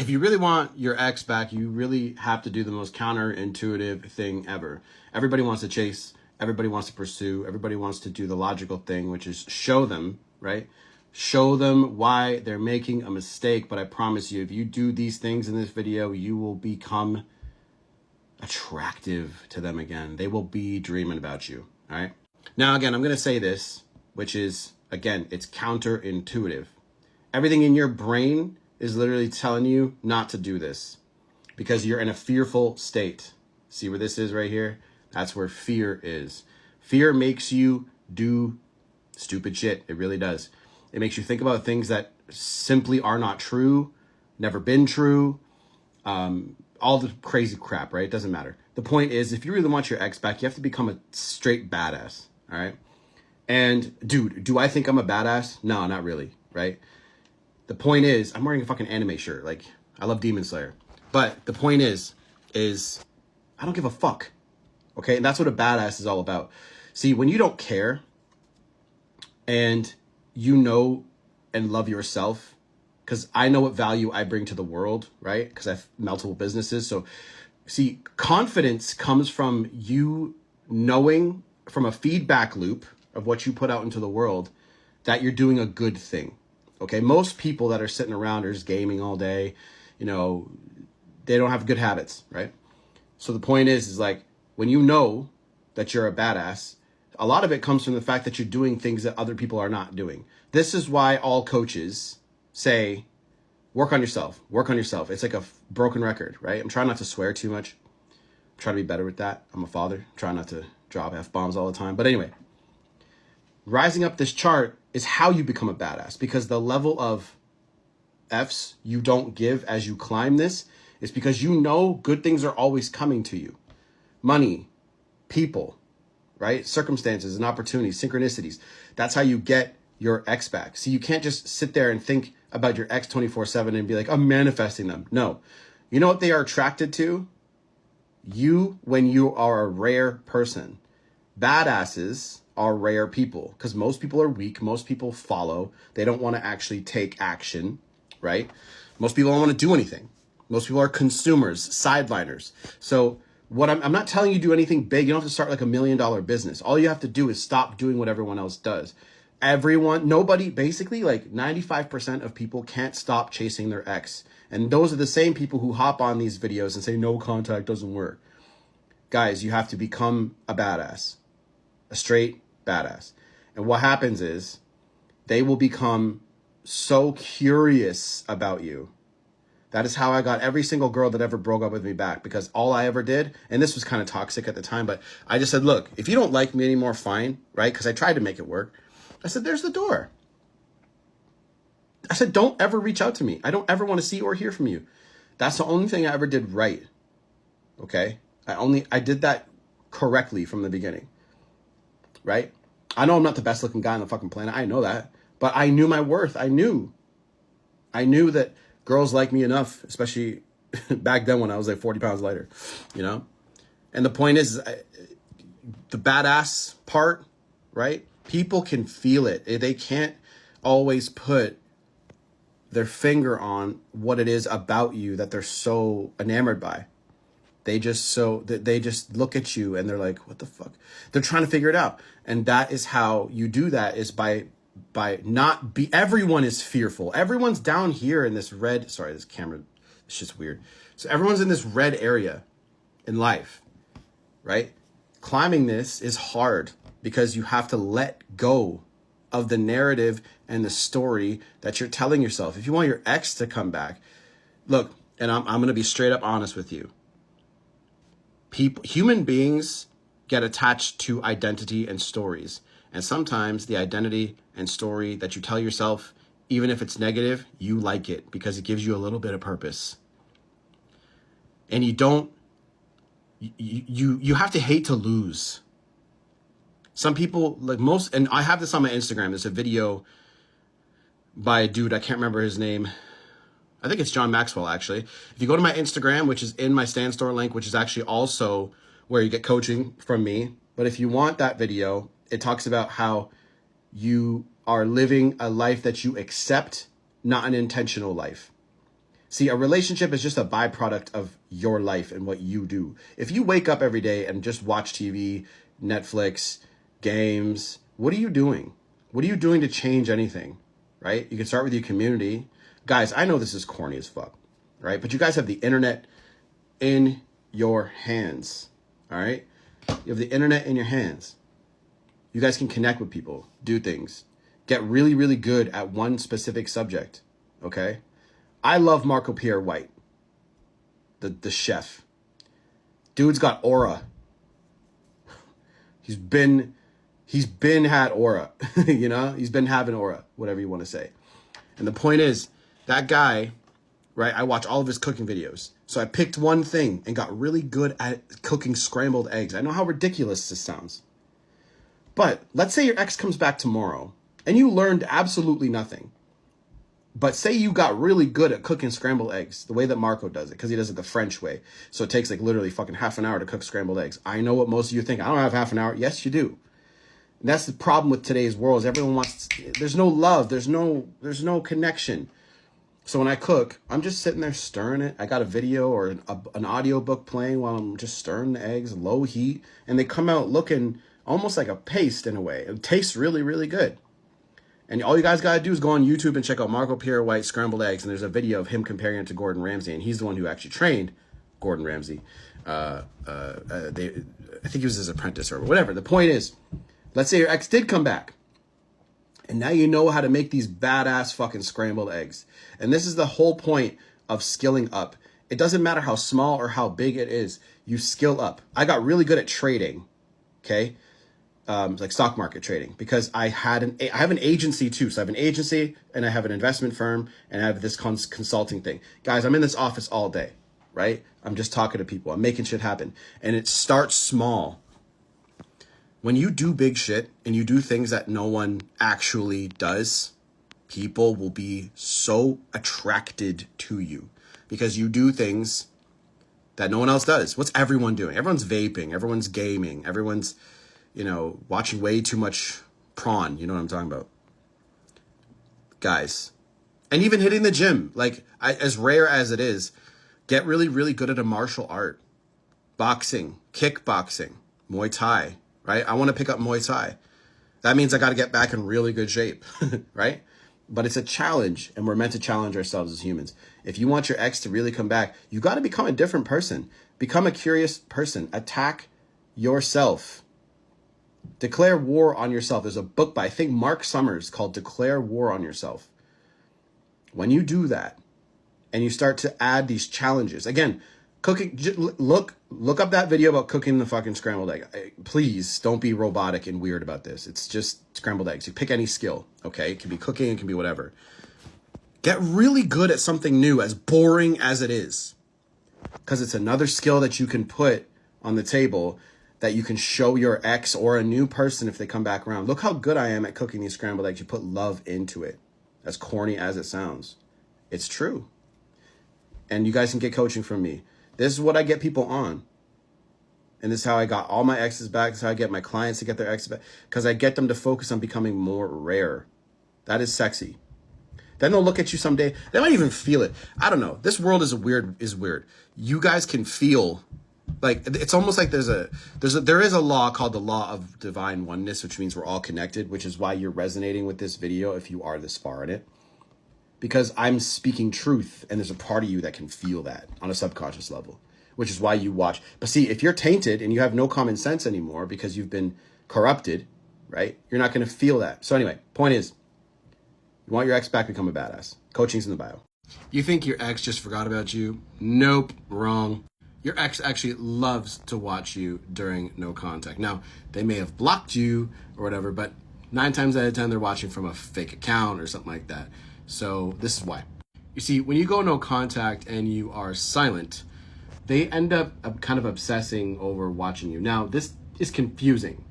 if you really want your ex back, you really have to do the most counterintuitive thing ever. Everybody wants to chase. Everybody wants to pursue. Everybody wants to do the logical thing, which is show them, right? Show them why they're making a mistake. But I promise you, if you do these things in this video, you will become attractive to them again. They will be dreaming about you, all right? Now, again, I'm going to say this, which is, again, it's counterintuitive. Everything in your brain is literally telling you not to do this because you're in a fearful state. See where this is right here? That's where fear is. Fear makes you do stupid shit. It really does. It makes you think about things that simply are not true, never been true, all the crazy crap, right? It doesn't matter. The point is, if you really want your ex back, you have to become a straight badass, all right? And dude, do I think I'm a badass? No, not really, right? The point is, I'm wearing a fucking anime shirt. Like, I love Demon Slayer. But the point is I don't give a fuck, okay? And that's what a badass is all about. See, when you don't care and you know and love yourself, because I know what value I bring to the world, right? Because I have multiple businesses. So, see, confidence comes from you knowing from a feedback loop of what you put out into the world that you're doing a good thing. Okay, most people that are sitting around are just gaming all day, you know, they don't have good habits, right? So the point is like, when you know that you're a badass, a lot of it comes from the fact that you're doing things that other people are not doing. This is why all coaches say, work on yourself, work on yourself. It's like a broken record, right? I'm trying not to swear too much. I'm trying to be better with that. I'm a father. I'm trying not to drop F-bombs all the time. But anyway, rising up this chart is how you become a badass, because the level of F's you don't give as you climb this is because you know good things are always coming to you. Money, people, right? Circumstances and opportunities, synchronicities. That's how you get your ex back. See, you can't just sit there and think about your ex 24/7 and be like, I'm manifesting them. No. You know what they are attracted to? You, when you are a rare person. Badasses are rare people because most people are weak. Most people follow. They don't want to actually take action, right? Most people don't want to do anything. Most people are consumers, sideliners. So what I'm not telling you to do anything big. You don't have to start like $1 million business. All you have to do is stop doing what everyone else does. Nobody, basically like 95% of people can't stop chasing their ex. And those are the same people who hop on these videos and say, no contact doesn't work. Guys, you have to become a badass. A straight badass. And what happens is they will become so curious about you. That is how I got every single girl that ever broke up with me back, because all I ever did, and this was kind of toxic at the time, but I just said, look, if you don't like me anymore, fine, right? Because I tried to make it work. I said, there's the door. I said, don't ever reach out to me. I don't ever want to see or hear from you. That's the only thing I ever did right. Okay? I did that correctly from the beginning. Right? I know I'm not the best looking guy on the fucking planet. I know that. But I knew my worth. I knew that girls like me enough, especially back then when I was like 40 pounds lighter, you know? And the point is, the badass part, right? People can feel it. They can't always put their finger on what it is about you that they're so enamored by. They just look at you and they're like, what the fuck? They're trying to figure it out. And that is how you do that, is by not be, everyone is fearful. Everyone's down here in this red, sorry, this camera, it's just weird. So everyone's in this red area in life, right? Climbing this is hard because you have to let go of the narrative and the story that you're telling yourself. If you want your ex to come back, look, and I'm going to be straight up honest with you. Human beings get attached to identity and stories. And sometimes the identity and story that you tell yourself, even if it's negative, you like it because it gives you a little bit of purpose. And you have to hate to lose. Some people, like most, and I have this on my Instagram. There's a video by a dude, I can't remember his name. I think it's John Maxwell, actually. If you go to my Instagram, which is in my Stand Store link, which is actually also where you get coaching from me. But if you want that video, it talks about how you are living a life that you accept, not an intentional life. See, a relationship is just a byproduct of your life and what you do. If you wake up every day and just watch TV, Netflix, games, what are you doing? What are you doing to change anything, right? You can start with your community. Guys, I know this is corny as fuck, right? But you guys have the internet in your hands, all right? You have the internet in your hands. You guys can connect with people, do things, get really, really good at one specific subject, okay? I love Marco Pierre White, the chef. Dude's got aura. He's been had aura, you know? He's been having aura, whatever you want to say. And the point is, that guy, right, I watch all of his cooking videos. So I picked one thing and got really good at cooking scrambled eggs. I know how ridiculous this sounds. But let's say your ex comes back tomorrow and you learned absolutely nothing. But say you got really good at cooking scrambled eggs, the way that Marco does it, because he does it the French way. So it takes like literally fucking half an hour to cook scrambled eggs. I know what most of you think. I don't have half an hour. Yes, you do. And that's the problem with today's world is everyone wants, there's no love. There's no connection. So when I cook, I'm just sitting there stirring it. I got a video or an audio book playing while I'm just stirring the eggs, low heat. And they come out looking almost like a paste in a way. It tastes really, really good. And all you guys got to do is go on YouTube and check out Marco Pierre White scrambled eggs. And there's a video of him comparing it to Gordon Ramsay. And he's the one who actually trained Gordon Ramsay. I think he was his apprentice or whatever. The point is, let's say your ex did come back. And now you know how to make these badass fucking scrambled eggs. And this is the whole point of skilling up. It doesn't matter how small or how big it is. You skill up. I got really good at trading. Okay. Like stock market trading, because I have an agency too. So I have an agency and I have an investment firm and I have this consulting thing. Guys, I'm in this office all day, right? I'm just talking to people. I'm making shit happen. And it starts small. When you do big shit and you do things that no one actually does, people will be so attracted to you because you do things that no one else does. What's everyone doing? Everyone's vaping. Everyone's gaming. Everyone's, watching way too much prawn. You know what I'm talking about? Guys. And even hitting the gym. Like, as rare as it is, get really, really good at a martial art. Boxing, kickboxing, Muay Thai, right? I want to pick up Muay Thai. That means I got to get back in really good shape, right? But it's a challenge, and we're meant to challenge ourselves as humans. If you want your ex to really come back, you got to become a different person. Become a curious person. Attack yourself. Declare war on yourself. There's a book by, I think, Mark Summers called Declare War on Yourself. When you do that and you start to add these challenges, again, cooking, look up that video about cooking the fucking scrambled egg. Please don't be robotic and weird about this. It's just scrambled eggs. You pick any skill, okay? It can be cooking, it can be whatever. Get really good at something new, as boring as it is, because it's another skill that you can put on the table that you can show your ex or a new person if they come back around. Look how good I am at cooking these scrambled eggs. You put love into it. As corny as it sounds. It's true. And you guys can get coaching from me. This is what I get people on. And this is how I got all my exes back. This is how I get my clients to get their exes back. Because I get them to focus on becoming more rare. That is sexy. Then they'll look at you someday. They might even feel it. I don't know. This world is weird. You guys can feel, like, it's almost like there is a law called the law of divine oneness, which means we're all connected, which is why you're resonating with this video if you are this far in it. Because I'm speaking truth, and there's a part of you that can feel that on a subconscious level, which is why you watch. But see, if you're tainted and you have no common sense anymore because you've been corrupted, right? You're not going to feel that. So anyway, point is, you want your ex back, become a badass. Coaching's in the bio. You think your ex just forgot about you? Nope, wrong. Your ex actually loves to watch you during no contact. Now, they may have blocked you or whatever, but 9 times out of 10, they're watching from a fake account or something like that. So this is why. You see, when you go no contact and you are silent, they end up kind of obsessing over watching you. Now, this is confusing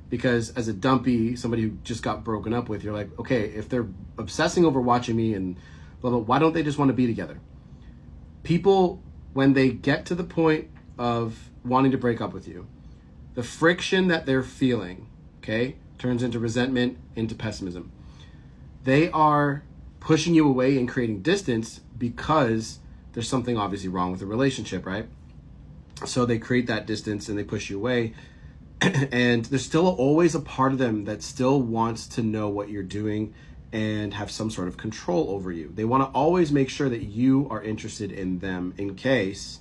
because as a dumpy, somebody who just got broken up with, you're like, okay, if they're obsessing over watching me and blah, blah, why don't they just want to be together? People, when they get to the point of wanting to break up with you, the friction that they're feeling, okay, turns into resentment, into pessimism. They are pushing you away and creating distance because there's something obviously wrong with the relationship, right? So they create that distance and they push you away. And there's still always a part of them that still wants to know what you're doing and have some sort of control over you. They want to always make sure that you are interested in them in case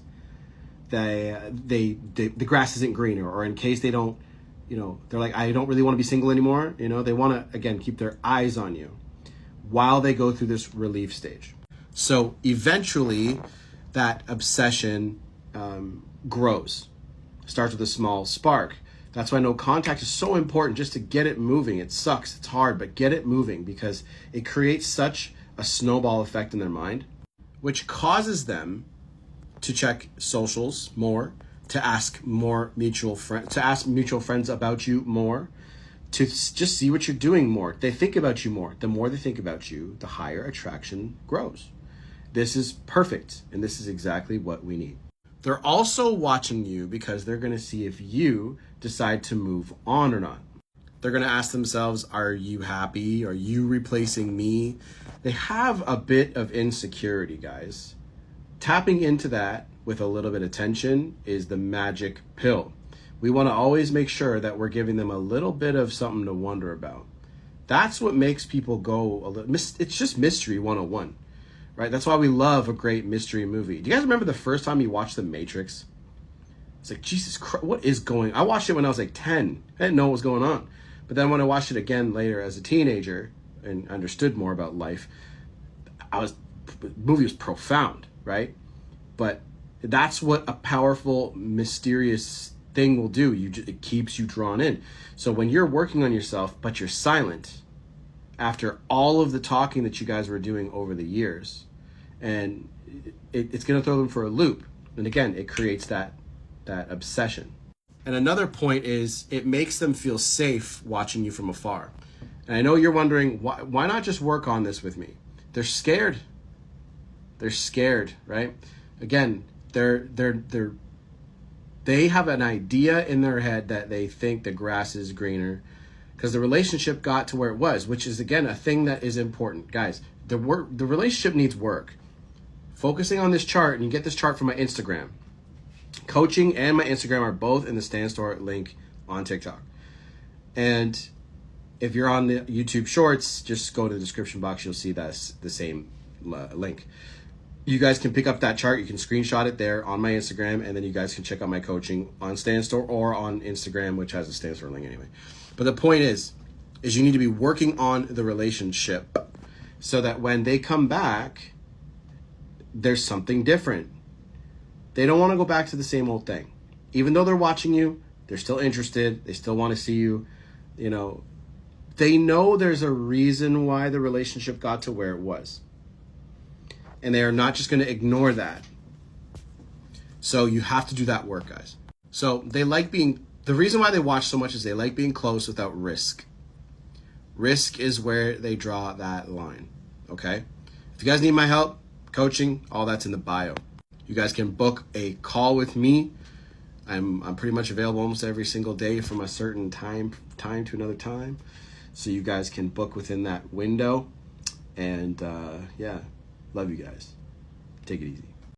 the grass isn't greener, or in case they don't, they're like, I don't really want to be single anymore. They want to, again, keep their eyes on you while they go through this relief stage. So eventually that obsession grows, starts with a small spark. That's why no contact is so important, just to get it moving. It sucks, it's hard, but get it moving, because it creates such a snowball effect in their mind, which causes them to check socials more, to ask mutual friends about you more, to just see what you're doing more. They think about you more. The more they think about you, the higher attraction grows. This is perfect, and this is exactly what we need. They're also watching you because they're going to see if you decide to move on or not. They're going to ask themselves, are you happy? Are you replacing me? They have a bit of insecurity, guys. Tapping into that with a little bit of attention is the magic pill. We want to always make sure that we're giving them a little bit of something to wonder about. That's what makes people go a little, it's just mystery 101. Right? That's why we love a great mystery movie. Do you guys remember the first time you watched The Matrix? It's like, Jesus Christ, what is going on? I watched it when I was like 10. I didn't know what was going on. But then when I watched it again later as a teenager and understood more about life, the movie was profound, right? But that's what a powerful, mysterious thing will do. It keeps you drawn in. So when you're working on yourself, but you're silent, after all of the talking that you guys were doing over the years, and it's going to throw them for a loop. And again, it creates that obsession. And another point is it makes them feel safe watching you from afar. And I know you're wondering, why not just work on this with me? They're scared. They're scared, right? Again, they have an idea in their head that they think the grass is greener because the relationship got to where it was, which is, again, a thing that is important. Guys, the relationship needs work. Focusing on this chart, and you get this chart from my Instagram. Coaching and my Instagram are both in the Stan Store link on TikTok. And if you're on the YouTube Shorts, just go to the description box. You'll see that's the same link. You guys can pick up that chart. You can screenshot it there on my Instagram, and then you guys can check out my coaching on Stan Store or on Instagram, which has a Stan Store link anyway. But the point is you need to be working on the relationship so that when they come back, there's something different. They don't want to go back to the same old thing. Even though they're watching you, they're still interested. They still want to see you. They know there's a reason why the relationship got to where it was. And they are not just going to ignore that. So you have to do that work, guys. So the reason why they watch so much is they like being close without risk. Risk is where they draw that line, okay? If you guys need my help, coaching, all that's in the bio. You guys can book a call with me. I'm pretty much available almost every single day from a certain time to another time. So you guys can book within that window. And yeah, love you guys. Take it easy.